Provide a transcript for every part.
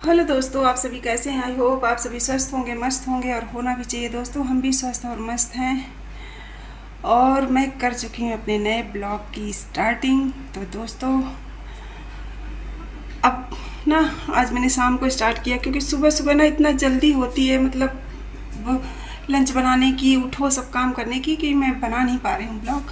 Hello दोस्तों, आप सभी कैसे हैं। आई होप आप सभी स्वस्थ होंगे, मस्त होंगे और होना भी चाहिए। दोस्तों हम भी स्वस्थ और मस्त हैं और मैं कर चुकी हूँ अपने नए ब्लॉग की स्टार्टिंग। तो दोस्तों अब ना आज मैंने शाम को स्टार्ट किया क्योंकि सुबह सुबह ना इतना जल्दी होती है, मतलब वो लंच बनाने की, उठो सब काम करने की, कि मैं बना नहीं पा रही हूँ ब्लॉग।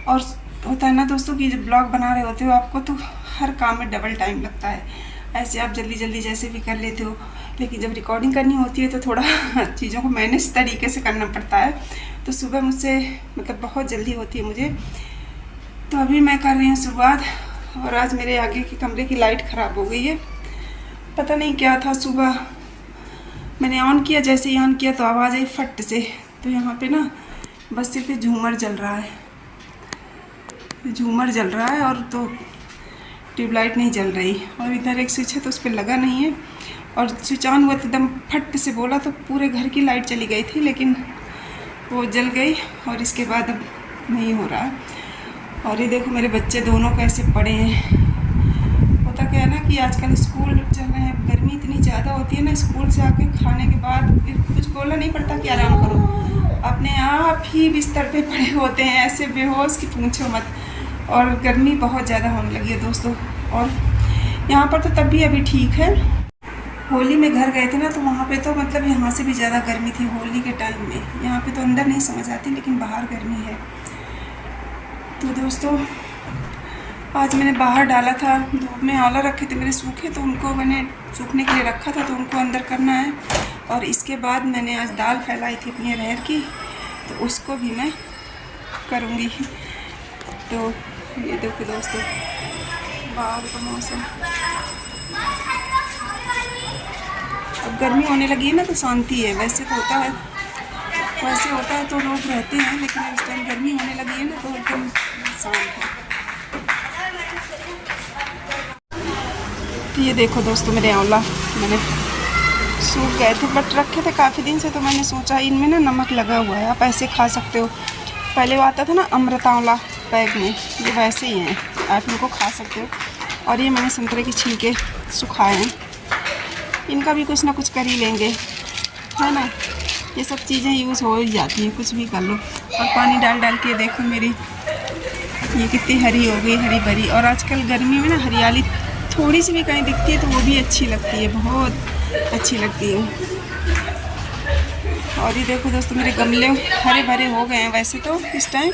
और होता है ना दोस्तों कि जब ब्लॉग बना रहे होते हो आपको तो हर काम में डबल टाइम लगता है। ऐसे आप जल्दी जल्दी जैसे भी कर लेते हो, लेकिन जब रिकॉर्डिंग करनी होती है तो थोड़ा चीज़ों को मैनेज तरीके से करना पड़ता है। तो सुबह मुझसे मतलब बहुत जल्दी होती है मुझे, तो अभी मैं कर रही हूँ शुरुआत। और आज मेरे आगे के कमरे की लाइट ख़राब हो गई है, पता नहीं क्या था। सुबह मैंने ऑन किया, जैसे ही ऑन किया तो आवाज़ आई फट से। तो यहाँ पे ना बस सिर्फ झूमर जल रहा है, झूमर जल रहा है और तो ट्यूबलाइट नहीं जल रही। और इधर एक स्विच है तो उस पर लगा नहीं है, और स्विच ऑन हुआ तो एकदम फट से बोला तो पूरे घर की लाइट चली गई थी, लेकिन वो जल गई और इसके बाद अब नहीं हो रहा। और ये देखो मेरे बच्चे दोनों कैसे पड़े हैं। होता क्या है ना कि आजकल स्कूल चल रहे हैं, गर्मी इतनी ज़्यादा होती है ना, स्कूल से आके खाने के बाद फिर कुछ बोलना नहीं पड़ता कि आराम करो, अपने आप ही बिस्तर पे पड़े होते हैं ऐसे बेहोश कि पूछो मत। और गर्मी बहुत ज़्यादा होने लगी है दोस्तों। और यहाँ पर तो तब भी अभी ठीक है। होली में घर गए थे ना तो वहाँ पे तो मतलब यहाँ से भी ज़्यादा गर्मी थी होली के टाइम में। यहाँ पे तो अंदर नहीं समझ आती, लेकिन बाहर गर्मी है। तो दोस्तों आज मैंने बाहर डाला था, धूप में आंवला रखे थे मेरे सूखे, तो उनको मैंने सूखने के लिए रखा था, तो उनको अंदर करना है। और इसके बाद मैंने आज दाल फैलाई थी अपनी अरहर की, तो उसको भी मैं करूँगी। तो ये देखो दोस्तों बाहर का मौसम, अब गर्मी होने लगी है ना तो शांति है। वैसे तो होता है, वैसे होता है तो लोग रहते हैं, लेकिन इस टाइम गर्मी होने लगी है ना तो एकदम शांत है। तो ये देखो दोस्तों मेरे आंवला मैंने सूख गए थे, बट रखे थे काफ़ी दिन से, तो मैंने सोचा इनमें ना नमक लगा हुआ है, आप ऐसे खा सकते हो। पहले वो आता था ना अमृत आंवला पैक में, ये वैसे ही हैं, आप इनको खा सकते हो। और ये मैंने संतरे के छिलके सुखाए हैं, इनका भी कुछ ना कुछ कर ही लेंगे, है ना। ये सब चीज़ें यूज़ हो ही जाती हैं, कुछ भी कर लो। और पानी डाल डाल के देखो मेरी ये कितनी हरी हो गई, हरी भरी। और आजकल गर्मी में ना हरियाली थोड़ी सी भी कहीं दिखती है तो वो भी अच्छी लगती है, बहुत अच्छी लगती है। और ये देखो दोस्तों मेरे गमले हरे भरे हो गए हैं वैसे तो इस टाइम,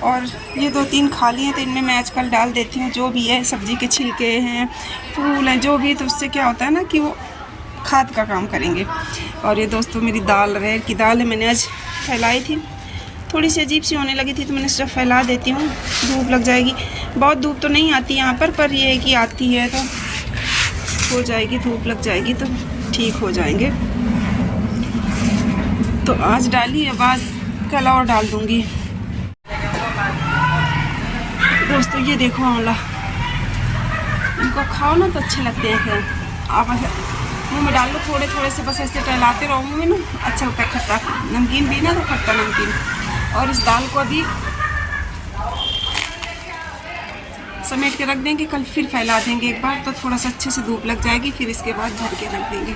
और ये 2-3 खाली हैं, तो इनमें मैं आजकल डाल देती हूँ जो भी है, सब्ज़ी के छिलके हैं, फूल हैं, जो भी। तो उससे क्या होता है ना कि वो खाद का काम करेंगे। और ये दोस्तों मेरी दाल, अरहर की दाल है, मैंने आज फैलाई थी, थोड़ी सी अजीब सी होने लगी थी तो मैंने सोचा फैला देती हूँ, धूप लग जाएगी। बहुत धूप तो नहीं आती यहाँ पर ये है कि आती है तो हो जाएगी, धूप लग जाएगी तो ठीक हो जाएंगे। तो आज डाली, अब आज कल और डाल दूँगी। दोस्तों ये देखो आंवला, इनको खाओ ना तो अच्छे लगते हैं। फिर आप मुँह में डाल लो थोड़े थोड़े से, बस ऐसे टहलाते रहो मुँह में ना, अच्छा लगता है। खट्टा नमकीन भी ना तो खट्टा नमकीन। और इस दाल को अभी समेट के रख देंगे, कल फिर फैला देंगे एक बार, तो थोड़ा सा अच्छे से धूप लग जाएगी, फिर इसके बाद भर के रख देंगे।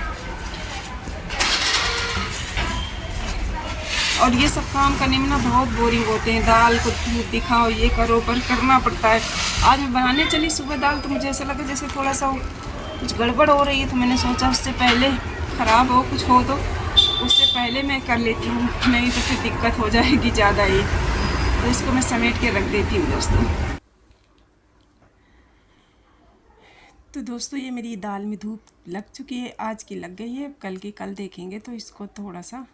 और ये सब काम करने में ना बहुत बोरिंग होते हैं, दाल को धूप दिखाओ, ये करो, पर करना पड़ता है। आज मैं बनाने चली सुबह दाल, तो मुझे ऐसा लगा जैसे थोड़ा सा कुछ गड़बड़ हो रही है, तो मैंने सोचा उससे पहले ख़राब हो कुछ हो तो उससे पहले मैं कर लेती हूँ, नहीं तो फिर दिक्कत हो जाएगी ज़्यादा ही। तो इसको मैं समेट के रख देती हूँ दोस्तों। तो दोस्तों ये मेरी दाल में धूप लग चुकी है, आज की लग गई है, कल की कल देखेंगे। तो इसको थोड़ा सा,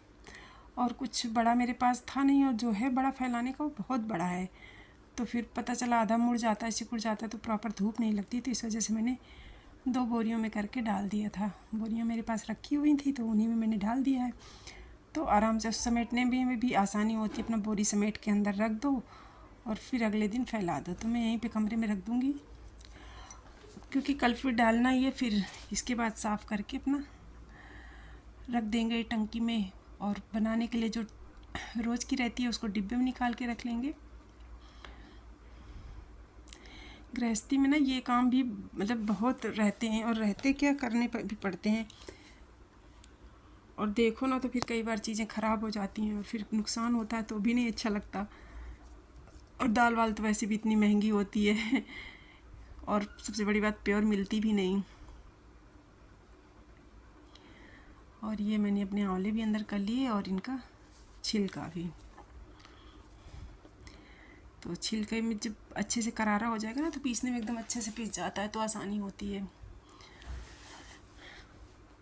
और कुछ बड़ा मेरे पास था नहीं, और जो है बड़ा फैलाने का वो बहुत बड़ा है, तो फिर पता चला आधा मुड़ जाता है, सिकुड़ जाता है, तो प्रॉपर धूप नहीं लगती। तो इस वजह से मैंने 2 बोरियों में करके डाल दिया था। बोरियां मेरे पास रखी हुई थी तो उन्हीं में मैंने डाल दिया है, तो आराम से समेटने में भी आसानी होती है। अपना बोरी समेट के अंदर रख दो और फिर अगले दिन फैला दो। तो मैं यहीं पे कमरे में रख दूँगी, क्योंकि कल फिर डालना ही है, फिर इसके बाद साफ़ करके अपना रख देंगे टंकी में। और बनाने के लिए जो रोज़ की रहती है उसको डिब्बे में निकाल के रख लेंगे। गृहस्थी में ना ये काम भी मतलब बहुत रहते हैं, और रहते क्या, करने पर भी पड़ते हैं। और देखो ना तो फिर कई बार चीज़ें ख़राब हो जाती हैं और फिर नुकसान होता है तो भी नहीं अच्छा लगता। और दाल वाल तो वैसे भी इतनी महंगी होती है और सबसे बड़ी बात प्योर मिलती भी नहीं। और ये मैंने अपने आंवले भी अंदर कर लिए और इनका छिलका भी। तो छिलके में जब अच्छे से करारा हो जाएगा ना तो पीसने में एकदम अच्छे से पीस जाता है, तो आसानी होती है।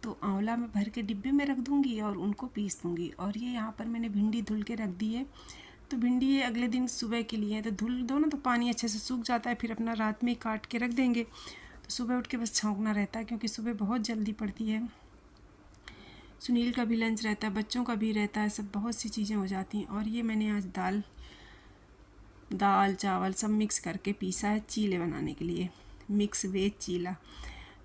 तो आंवला मैं भर के डिब्बे में रख दूँगी और उनको पीस दूँगी। और ये यहाँ पर मैंने भिंडी धुल के रख दी है। तो भिंडी ये अगले दिन सुबह के लिए है, तो धुल दो ना तो पानी अच्छे से सूख जाता है, फिर अपना रात में ही काट के रख देंगे तो सुबह उठ के बस छौंकना रहता है, क्योंकि सुबह बहुत जल्दी पड़ती है। सुनील का भी लंच रहता है, बच्चों का भी रहता है, सब बहुत सी चीज़ें हो जाती हैं। और ये मैंने आज दाल चावल सब मिक्स करके पीसा है चीले बनाने के लिए, मिक्स वेज चीला,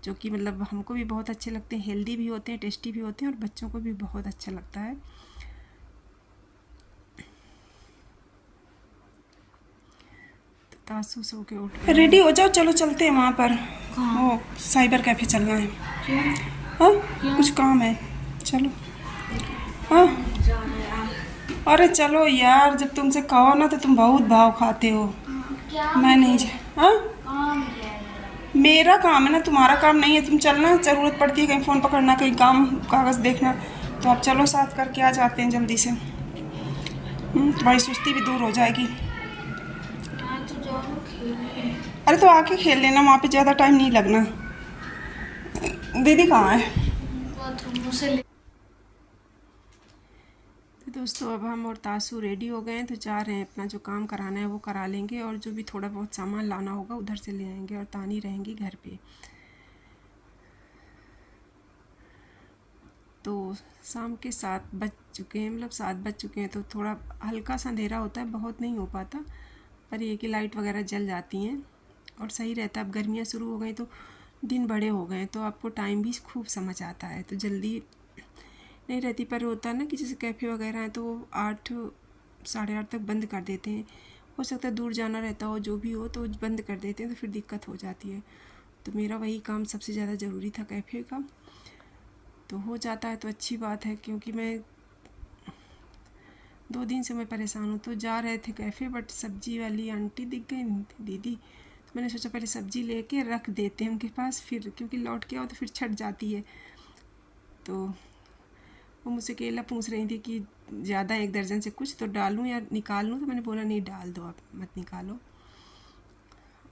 जो कि मतलब हमको भी बहुत अच्छे लगते हैं, हेल्दी भी होते हैं, टेस्टी भी होते हैं और बच्चों को भी बहुत अच्छा लगता है। तो तासू सो के उठ गए। रेडी हो जाओ, चलो चलते हैं वहाँ पर, वो साइबर कैफ़े चलना है। हाँ कुछ काम है, चलो। हाँ अरे चलो यार, जब तुमसे कहो ना तो तुम बहुत भाव खाते हो। मैं नहीं हाँ मेरा काम है ना, तुम्हारा काम नहीं है। तुम चलना, ज़रूरत पड़ती है कहीं फ़ोन पकड़ना, कहीं काम कागज़ देखना, तो आप चलो साथ करके आ जाते हैं जल्दी से। तुम्हारी सुस्ती भी दूर हो जाएगी। अरे तो आके खेल लेना, वहाँ पे ज़्यादा टाइम नहीं लगना। दीदी कहाँ है? तो दोस्तों अब हम और तासू रेडी हो गए हैं, तो जा रहे हैं, अपना जो काम कराना है वो करा लेंगे और जो भी थोड़ा बहुत सामान लाना होगा उधर से ले आएंगे। और तानी रहेंगी घर पे। तो शाम के 7 बज चुके हैं, मतलब 7 बज चुके हैं, तो थोड़ा हल्का सा अंधेरा होता है, बहुत नहीं हो पाता, पर ये कि लाइट वगैरह जल जाती हैं और सही रहता है। अब गर्मियाँ शुरू हो गई तो दिन बड़े हो गए, तो आपको टाइम भी खूब समझ आता है, तो जल्दी नहीं रहती। पर होता है ना कि जैसे कैफ़े वगैरह हैं तो 8 साढ़े 8 तक बंद कर देते हैं। हो सकता है दूर जाना रहता हो, जो भी हो, तो बंद कर देते हैं, तो फिर दिक्कत हो जाती है। तो मेरा वही काम सबसे ज़्यादा ज़रूरी था, कैफ़े का, तो हो जाता है तो अच्छी बात है। क्योंकि मैं 2 दिन से मैं परेशान हूँ। तो जा रहे थे कैफ़े, बट सब्जी वाली आंटी दिख गई, दीदी, तो मैंने सोचा पहले सब्जी लेके रख देते हैं उनके पास, फिर क्योंकि लौट के आओ तो फिर छट जाती है। तो वो मुझसे केला पूछ रही थी कि ज़्यादा 1 दर्जन से कुछ तो डालूं या निकाल लूँ, तो मैंने बोला नहीं, डाल दो, आप मत निकालो।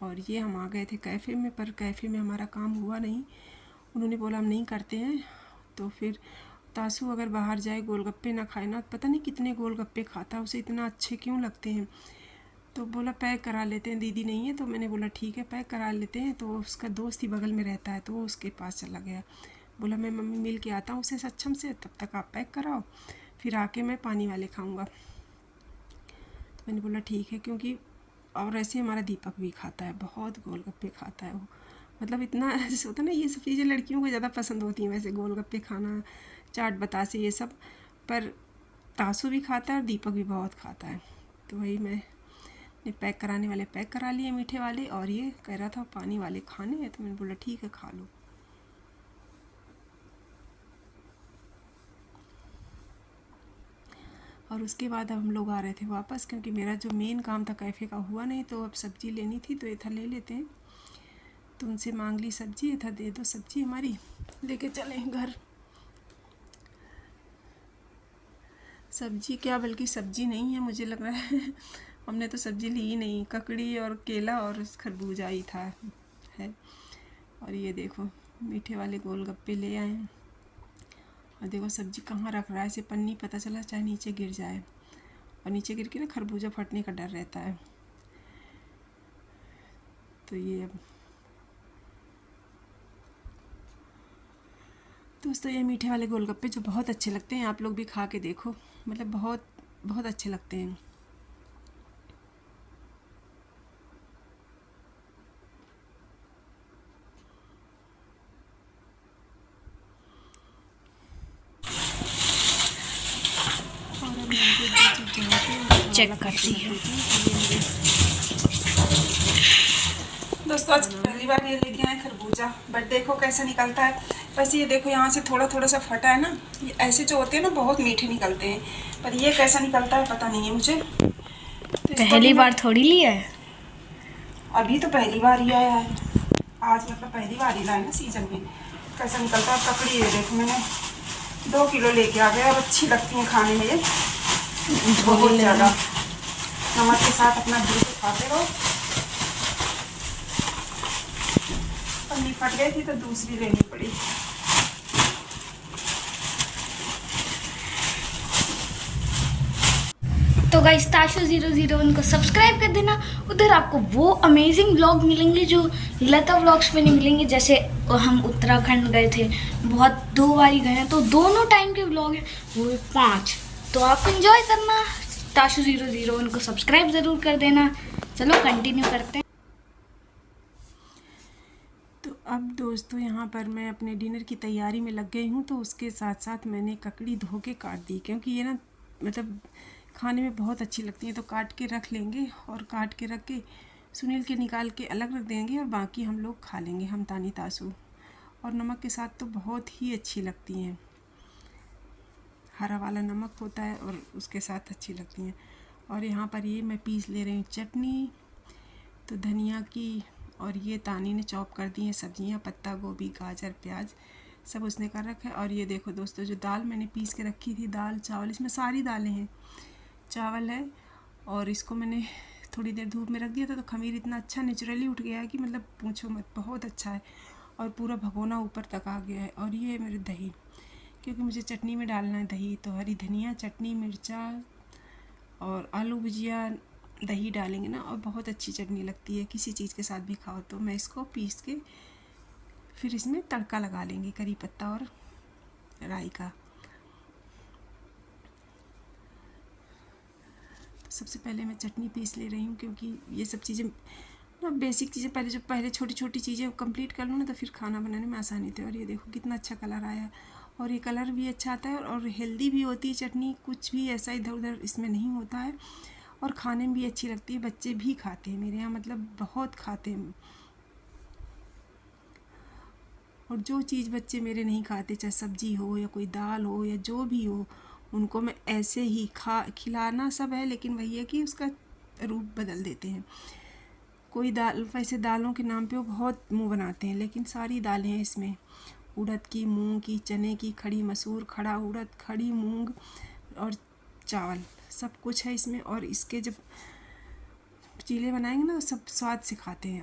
और ये हम आ गए थे कैफ़े में, पर कैफ़े में हमारा काम हुआ नहीं। उन्होंने बोला हम नहीं करते हैं। तो फिर तासू अगर बाहर जाए गोलगप्पे ना खाए ना, पता नहीं कितने गोलगप्पे खाता है, उसे इतना अच्छे क्यों लगते हैं। तो बोला पैक करा लेते हैं, दीदी नहीं है, तो मैंने बोला ठीक है पैक करा लेते हैं। तो उसका दोस्त ही बगल में रहता है, तो वो उसके पास चला गया। बोला मैं मम्मी मिल के आता हूँ उसे सक्षम से, तब तक आप पैक कराओ, फिर आके मैं पानी वाले खाऊंगा। तो मैंने बोला ठीक है, क्योंकि और ऐसे हमारा दीपक भी खाता है, बहुत गोलगप्पे खाता है वो, मतलब इतना जैसे होता है ना, ये सब चीज़ें लड़कियों को ज़्यादा पसंद होती हैं वैसे, गोलगप्पे खाना, चाट बतासे, ये सब। पर तासू भी खाता है और दीपक भी बहुत खाता है। तो वही मैंने पैक कराने वाले पैक करा लिए, मीठे वाले, और ये कह रहा था पानी वाले खाने हैं, तो मैंने बोला ठीक है खा लो। और उसके बाद अब हम लोग आ रहे थे वापस, क्योंकि मेरा जो मेन काम था कैफ़े का हुआ नहीं, तो अब सब्ज़ी लेनी थी, तो ये था ले लेते हैं। तो उनसे मांग ली सब्ज़ी, ये था दे दो सब्ज़ी हमारी, लेके चले घर। सब्ज़ी क्या, बल्कि सब्ज़ी नहीं है मुझे लग रहा है हमने तो सब्ज़ी ली ही नहीं, ककड़ी और केला और खरबूजा ही था है। और ये देखो मीठे वाले गोलगप्पे ले आए हैं। और देखो सब्ज़ी कहाँ रख रहा है, इसे पन्नी, पता चला चाहे नीचे गिर जाए, और नीचे गिर के ना खरबूजा फटने का डर रहता है। तो ये अब दोस्तों, ये मीठे वाले गोलगप्पे जो बहुत अच्छे लगते हैं, आप लोग भी खा के देखो, मतलब बहुत बहुत अच्छे लगते हैं। चेक करती है। दोस्तों आज पहली बार ये लेके आए खरबूजा, बट देखो कैसा निकलता है। बस ये देखो यहाँ से थोड़ा थोड़ा सा फटा है ना, ये ऐसे जो होते हैं ना बहुत मीठे निकलते हैं, पर ये कैसा निकलता है पता नहीं है मुझे। तो पहली बार थोड़ी लिया है, अभी तो पहली बार ही आया है, आज मतलब पहली बार ही लाए ना सीजन में। कैसा निकलता है। ककड़ी ये देखो मैंने 2 किलो लेके आ गया और अच्छी लगती हैं खाने में ये बहुत ज़्यादा। नमक के साथ अपना घी से खाते रहो। पन्नी फट गई थी तो दूसरी लेनी पड़ी। तो गाइस ताशु001 को सब्सक्राइब कर देना। उधर आपको वो अमेजिंग व्लॉग मिलेंगे जो लता व्लॉग्स में नहीं मिलेंगे। जैसे हम उत्तराखंड गए थे, बहुत 2 बार ही गए हैं, तो दोनों टाइम के व्लॉग हैं वो 5। तो आप एंजॉय करना। ताशु001 को सब्सक्राइब ज़रूर कर देना। चलो कंटिन्यू करते हैं। तो अब दोस्तों यहाँ पर मैं अपने डिनर की तैयारी में लग गई हूँ, तो उसके साथ साथ मैंने ककड़ी धो के काट दी, क्योंकि ये ना मतलब खाने में बहुत अच्छी लगती है। तो काट के रख लेंगे और काट के रख के सुनील के निकाल के अलग रख देंगे और बाकी हम लोग खा लेंगे, हम तानी तासू। और नमक के साथ तो बहुत ही अच्छी लगती हैं, हरा वाला नमक होता है और उसके साथ अच्छी लगती हैं। और यहाँ पर ये मैं पीस ले रही हूँ चटनी, तो धनिया की, और ये तानी ने चॉप कर दी हैं सब्जियाँ, पत्ता गोभी गाजर प्याज सब उसने कर रखा है। और ये देखो दोस्तों जो दाल मैंने पीस के रखी थी, दाल चावल, इसमें सारी दालें हैं, चावल है, और इसको मैंने थोड़ी देर धूप में रख दिया था तो खमीर इतना अच्छा नेचुरली उठ गया है कि मतलब पूछो मत, बहुत अच्छा है। और पूरा भगोना ऊपर तक आ गया है। और ये है मेरे दही, क्योंकि मुझे चटनी में डालना है दही, तो हरी धनिया चटनी मिर्चा और आलू भुजिया दही डालेंगे ना, और बहुत अच्छी चटनी लगती है, किसी चीज़ के साथ भी खाओ। तो मैं इसको पीस के फिर इसमें तड़का लगा लेंगे करी पत्ता और राई का। तो सबसे पहले मैं चटनी पीस ले रही हूँ, क्योंकि ये सब चीज़ें ना बेसिक चीज़ें पहले छोटी छोटी चीज़ें कंप्लीट कर लूँ ना, तो फिर खाना बनाने में आसानी होती है। और ये देखो कितना अच्छा कलर आया है, और ये कलर भी अच्छा आता है और हेल्दी भी होती है चटनी, कुछ भी ऐसा इधर उधर इसमें नहीं होता है, और खाने में भी अच्छी लगती है। बच्चे भी खाते हैं मेरे यहाँ, मतलब बहुत खाते हैं। और जो चीज़ बच्चे मेरे नहीं खाते, चाहे सब्जी हो या कोई दाल हो या जो भी हो, उनको मैं ऐसे ही खिलाना सब है, लेकिन वही है कि उसका रूप बदल देते हैं। कोई दाल, वैसे दालों के नाम पे वो बहुत मुंह बनाते हैं, लेकिन सारी दालें हैं इसमें, उड़द की, मूंग की, चने की, खड़ी मसूर, खड़ा उड़द, खड़ी मूंग और चावल, सब कुछ है इसमें। और इसके जब चीले बनाएंगे ना तो सब स्वाद से खाते हैं।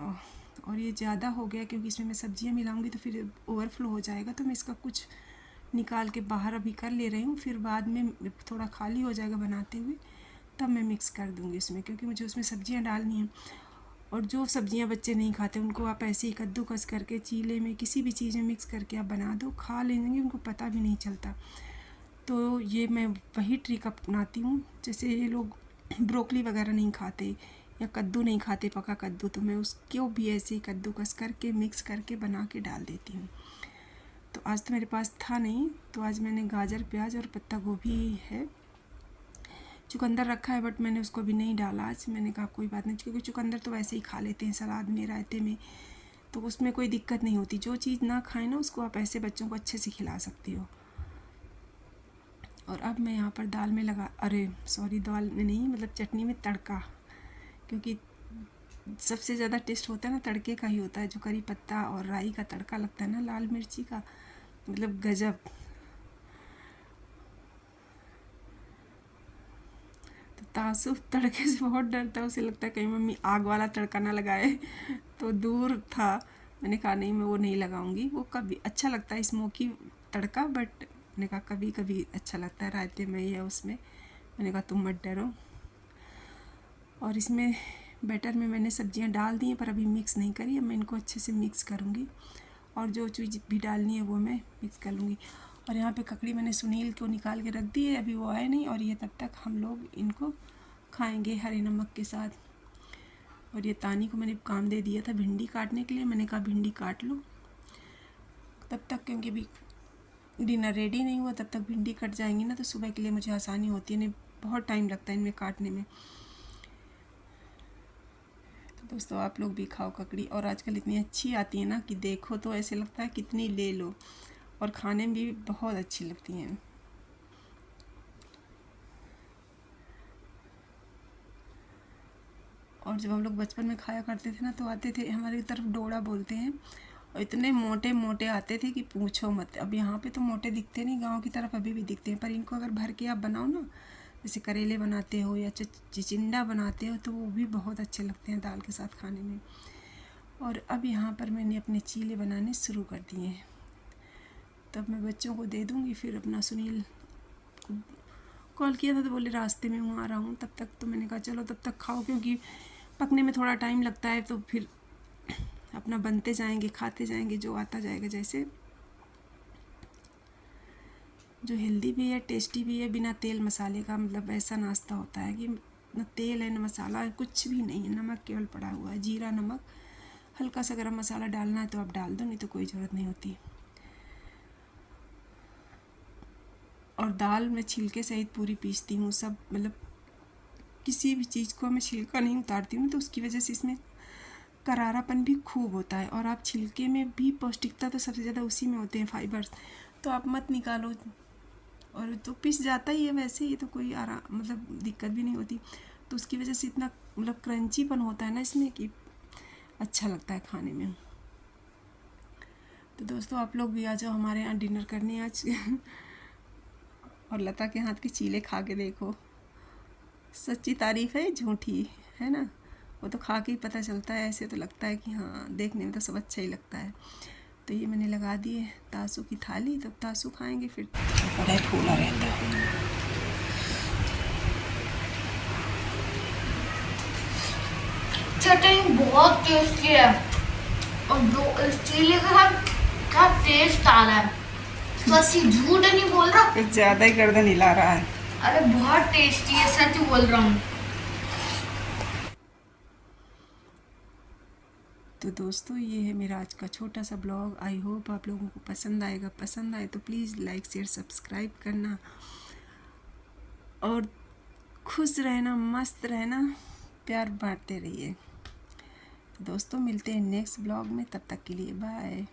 और ये ज़्यादा हो गया, क्योंकि इसमें मैं सब्जियां मिलाऊंगी तो फिर ओवरफ्लो हो जाएगा, तो मैं इसका कुछ निकाल के बाहर अभी कर ले रही हूँ, फिर बाद में थोड़ा खाली हो जाएगा बनाते हुए, तब मैं मिक्स कर दूँगी इसमें, क्योंकि मुझे उसमें सब्जियां डालनी हैं। और जो सब्जियां बच्चे नहीं खाते उनको आप ऐसे ही कद्दूकस करके चीले में किसी भी चीज़ में मिक्स करके आप बना दो, खा लेंगे, उनको पता भी नहीं चलता। तो ये मैं वही ट्रिक अपनाती हूँ। जैसे ये लोग ब्रोकली वगैरह नहीं खाते या कद्दू नहीं खाते, पका कद्दू, तो मैं उसको भी ऐसे ही कद्दूकस करके मिक्स करके बना के डाल देती हूँ। तो आज तो मेरे पास था नहीं, तो आज मैंने गाजर प्याज और पत्ता गोभी है, चुकंदर रखा है, बट मैंने उसको भी नहीं डाला आज। मैंने कहा कोई बात नहीं, क्योंकि चुकंदर तो वैसे ही खा लेते हैं सलाद में, रायते में, तो उसमें कोई दिक्कत नहीं होती। जो चीज़ ना खाए ना उसको आप ऐसे बच्चों को अच्छे से खिला सकती हो। और अब मैं यहाँ पर दाल में दाल में नहीं, मतलब चटनी में तड़का, क्योंकि सबसे ज़्यादा टेस्ट होता है ना तड़के का ही होता है, जो करी पत्ता और राई का तड़का लगता है ना, लाल मिर्ची का, मतलब गजब। तो तासु तड़के से बहुत डरता है, उसे लगता है कहीं मम्मी आग वाला तड़का ना लगाए, तो दूर था। मैंने कहा नहीं, मैं वो नहीं लगाऊंगी, वो कभी अच्छा लगता है स्मोकी तड़का, बट मैंने कहा कभी कभी अच्छा लगता है रायते में या उसमें। मैंने कहा तुम मत डरो। और इसमें बैटर में मैंने सब्जियां डाल दी हैं, पर अभी मिक्स नहीं करी, अब मैं इनको अच्छे से मिक्स करूँगी, और जो चीज़ भी डालनी है वो मैं मिक्स कर लूँगी। और यहाँ पे ककड़ी मैंने सुनील को निकाल के रख दी है, अभी वो आए नहीं, और ये तब तक हम लोग इनको खाएंगे हरे नमक के साथ। और ये तानी को मैंने काम दे दिया था भिंडी काटने के लिए, मैंने कहा भिंडी काट लो तब तक, क्योंकि अभी डिनर रेडी नहीं हुआ, तब तक भिंडी कट जाएंगी ना, तो सुबह के लिए मुझे आसानी होती है, नहीं बहुत टाइम लगता है इनमें काटने में। दोस्तों आप लोग भी खाओ ककड़ी, और आजकल इतनी अच्छी आती है ना कि देखो तो ऐसे लगता है कितनी ले लो, और खाने में भी बहुत अच्छी लगती हैं। और जब हम लोग बचपन में खाया करते थे ना तो आते थे, हमारी तरफ डोड़ा बोलते हैं, और इतने मोटे मोटे आते थे कि पूछो मत। अब यहाँ पे तो मोटे दिखते नहीं, गांव की तरफ अभी भी दिखते हैं, पर इनको अगर भर के आप बनाओ ना, जैसे करेले बनाते हो या चिचिंडा बनाते हो, तो वो भी बहुत अच्छे लगते हैं दाल के साथ खाने में। और अब यहाँ पर मैंने अपने चीले बनाने शुरू कर दिए हैं, तब मैं बच्चों को दे दूँगी। फिर अपना सुनील को कॉल किया था तो बोले रास्ते में हूँ, आ रहा हूँ। तब तक तो मैंने कहा चलो तब तक खाओ, क्योंकि पकने में थोड़ा टाइम लगता है, तो फिर अपना बनते जाएंगे, खाते जाएंगे, जो आता जाएगा। जैसे जो हेल्दी भी है, टेस्टी भी है, बिना तेल मसाले का, मतलब ऐसा नाश्ता होता है कि न तेल है न मसाला है, कुछ भी नहीं है, नमक केवल पड़ा हुआ है, जीरा नमक, हल्का सा गरम मसाला डालना है तो आप डाल दो, नहीं तो कोई ज़रूरत नहीं होती। और दाल मैं छिलके सहित पूरी पीसती हूँ, सब मतलब किसी भी चीज़ को मैं छिलका नहीं उतारती हूँ, तो उसकी वजह से इसमें करारापन भी खूब होता है। और आप छिलके में भी पौष्टिकता तो सबसे ज़्यादा उसी में होते हैं, फाइबर्स, तो आप मत निकालो, और तो पिस जाता ही है वैसे, ये तो कोई आराम मतलब दिक्कत भी नहीं होती। तो उसकी वजह से इतना मतलब क्रंचीपन होता है ना इसमें कि अच्छा लगता है खाने में। तो दोस्तों आप लोग भी आ जाओ हमारे यहाँ डिनर करने आज और लता के हाथ के चीले खा के देखो, सच्ची तारीफ़ है झूठी है ना, वो तो खा के ही पता चलता है। ऐसे तो लगता है कि हाँ देखने में तो सब अच्छा ही लगता है। तो ये मैंने लगा दिए तासू की थाली, तब तासू खाएंगे, फिर बड़ा फूला रहता है। चटनी बहुत टेस्टी है, और दो चीले के साथ क्या टेस्ट आ रहा है, सच्ची झूठ नहीं बोल रहा, कुछ ज़्यादा ही गर्दन हिला रहा है। अरे बहुत टेस्टी है, सच बोल रहा हूँ। तो दोस्तों ये है मेरा आज का छोटा सा ब्लॉग। आई होप आप लोगों को पसंद आएगा। पसंद आए तो प्लीज़ लाइक शेयर सब्सक्राइब करना, और खुश रहना, मस्त रहना, प्यार बांटते रहिए। तो दोस्तों मिलते हैं नेक्स्ट ब्लॉग में, तब तक के लिए बाय।